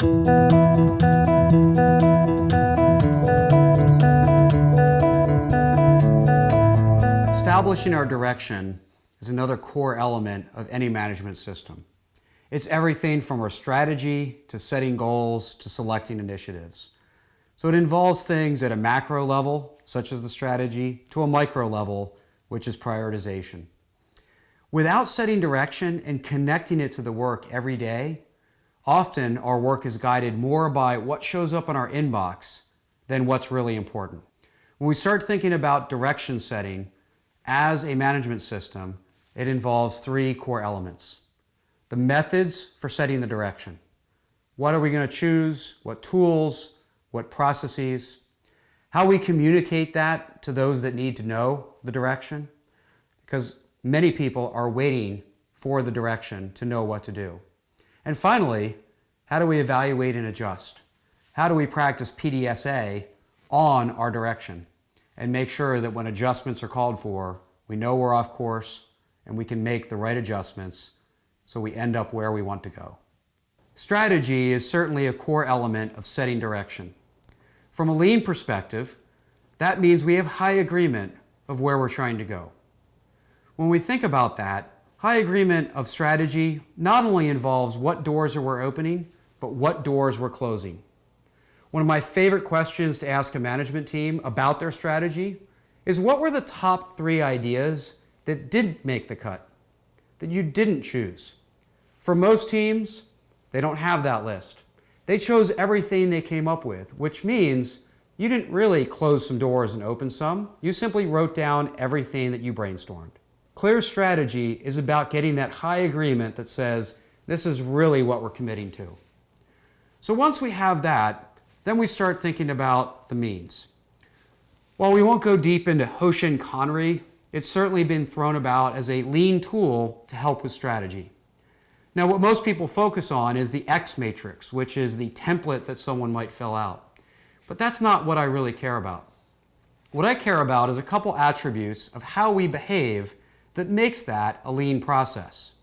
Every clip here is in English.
Establishing our direction is another core element of any management system. It's everything from our strategy to setting goals to selecting initiatives. So it involves things at a macro level, such as the strategy, to a micro level, which is prioritization. Without setting direction and connecting it to the work every day, often our work is guided more by what shows up in our inbox than what's really important. When we start thinking about direction setting as a management system, it involves three core elements. The methods for setting the direction. What are we going to choose? What tools? What processes? How we communicate that to those that need to know the direction? Because many people are waiting for the direction to know what to do. And finally, how do we evaluate and adjust? How do we practice PDSA on our direction and make sure that when adjustments are called for, we know we're off course and we can make the right adjustments so we end up where we want to go. Strategy is certainly a core element of setting direction. From a lean perspective, that means we have high agreement of where we're trying to go. When we think about that, high agreement of strategy not only involves what doors are we opening, but what doors we're closing. One of my favorite questions to ask a management team about their strategy is, what were the top 3 ideas that didn't make the cut, that you didn't choose? For most teams, they don't have that list. They chose everything they came up with, which means you didn't really close some doors and open some. You simply wrote down everything that you brainstormed. Clear strategy is about getting that high agreement that says, this is really what we're committing to. So once we have that, then we start thinking about the means. While we won't go deep into Hoshin Kanri, it's certainly been thrown about as a lean tool to help with strategy. Now, what most people focus on is the X matrix, which is the template that someone might fill out. But that's not what I really care about. What I care about is a couple attributes of how we behave that makes that a lean process.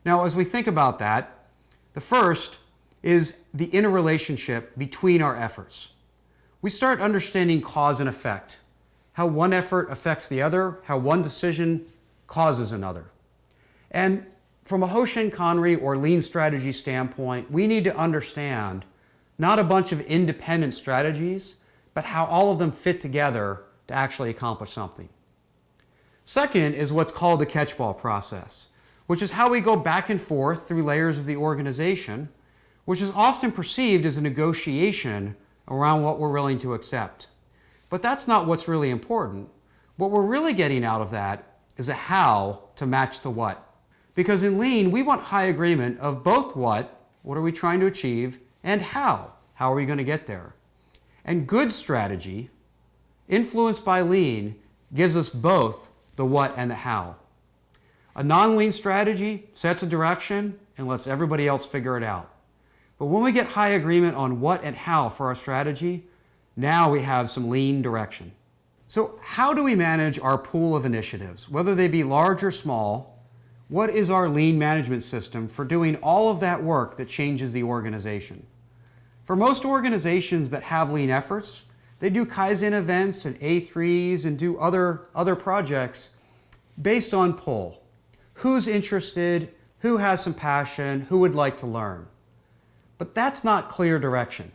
Now, as we think about that, the first is the interrelationship between our efforts. We start understanding cause and effect, how one effort affects the other, how one decision causes another. And from a Hoshin Kanri or lean strategy standpoint, we need to understand not a bunch of independent strategies, but how all of them fit together to actually accomplish something. Second is what's called the catchball process, which is how we go back and forth through layers of the organization, which is often perceived as a negotiation around what we're willing to accept. But that's not what's really important. What we're really getting out of that is a how to match the what. Because in lean, we want high agreement of both what are we trying to achieve, and how are we going to get there. And good strategy, influenced by lean, gives us both the what and the how. A non-lean strategy sets a direction and lets everybody else figure it out. But when we get high agreement on what and how for our strategy, now we have some lean direction. So how do we manage our pool of initiatives, whether they be large or small? What is our lean management system for doing all of that work that changes the organization? For most organizations that have lean efforts, they do Kaizen events and A3s and do other projects based on pull. Who's interested? Who has some passion? Who would like to learn? But that's not clear direction.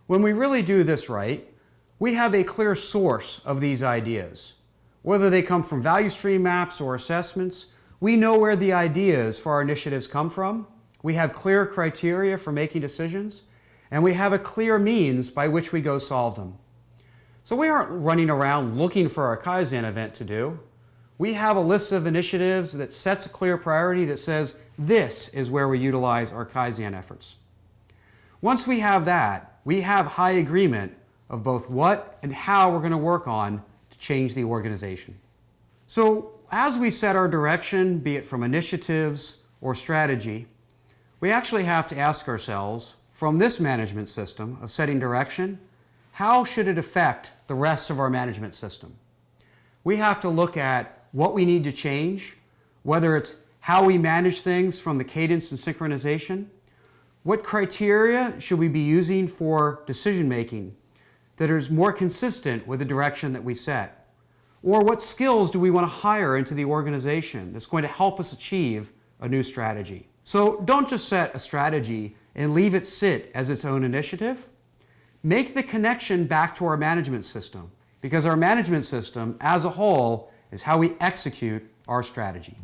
When we really do this right, we have a clear source of these ideas. Whether they come from value stream maps or assessments, we know where the ideas for our initiatives come from. We have clear criteria for making decisions, and we have a clear means by which we go solve them. So we aren't running around looking for a Kaizen event to do. We have a list of initiatives that sets a clear priority that says, this is where we utilize our Kaizen efforts. Once we have that, we have high agreement of both what and how we're going to work on to change the organization. So as we set our direction, be it from initiatives or strategy, we actually have to ask ourselves, from this management system of setting direction, how should it affect the rest of our management system? We have to look at what we need to change, whether it's how we manage things from the cadence and synchronization, What criteria should we be using for decision making that is more consistent with the direction that we set? Or what skills do we want to hire into the organization that's going to help us achieve a new strategy? So don't just set a strategy and leave it sit as its own initiative. Make the connection back to our management system, because our management system as a whole is how we execute our strategy.